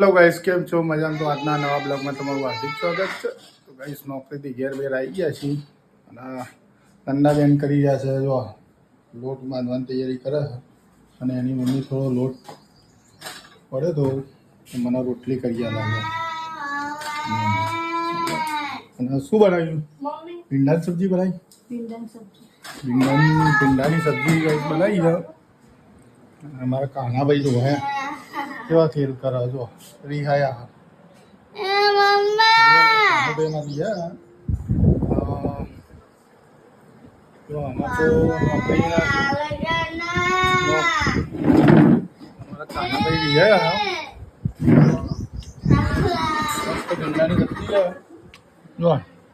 Hello guys, કેમ છો? મજામાં? તો આજના નવા બ્લોગમાં તમારું હાર્દિક સ્વાગત છે. તો ગાઈસ, નોકરીથી ઘેર આવી ગયા છીએ અને ઠંડા બેન કરી રહ્યા છે. જો લોટ બાંધવાની તૈયારી કરે છે અને એની મમ્મી થોડો લોટ પડે તો મને રોટલી કરી આલે. અને શું બનાવ્યું? ભીંડાની સબ્જી બનાવી. ભીંડાની સબ્જી ગાઈસ બનાવી છે. અમારા કાનાભાઈ જો હે કેવા ખેલ કરે જો રિહાયા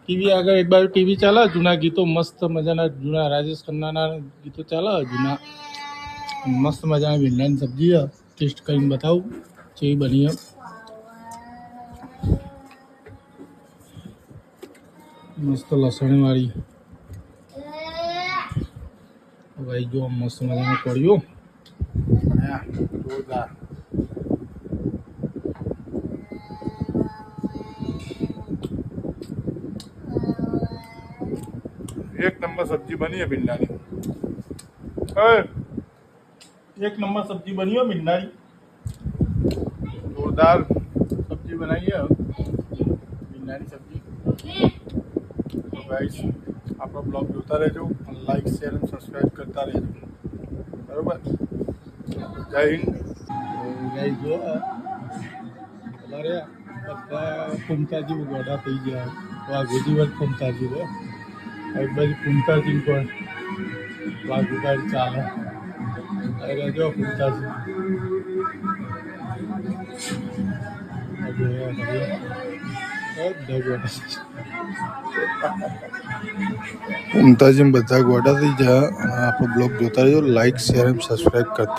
ટીવી આગળ એક બાજુ ટીવી ચાલે, જૂના ગીતો મસ્ત મજાના, જૂના રાજેશ ખન્નાના ગીતો ચાલે, જૂના મસ્ત મજાની ભીંડાની સબ્જી ટેસ્ટ કરીને બતાવું કેવી બની. મસ્ત લસણ વાળી ભાઈ, જો મસ્ત મજાનું પડ્યું જોરદાર. એક નંબર સબ્જી બની है ભીંડાની. एक नंबर सब्जी बनी है भींडानी, जोरदार सब्जी बनाई है भींडानी सब्जी. तो गाइस, आपका ब्लॉग જોતા રહેજો, લાઈક શેર અને સબસ્ક્રાઇબ કરતા રહેજો, બરોબર? જય હિન્દ. ગાઈસ, જો અમારે બધા ફૂમતાજી ગોડા થઈ ગયા. વાઘોજી વાત ફૂમતાજી રે, એક બાજુ ફૂમતાજી પણ વાઘોજી ચાલે. અરે જો ફૂમતાજી બધા ગોડા થઈ જાય. આપણો બ્લોગ જોતા રહેજો, લાઈક શેર અને સબસ્ક્રાઈબ કરતા.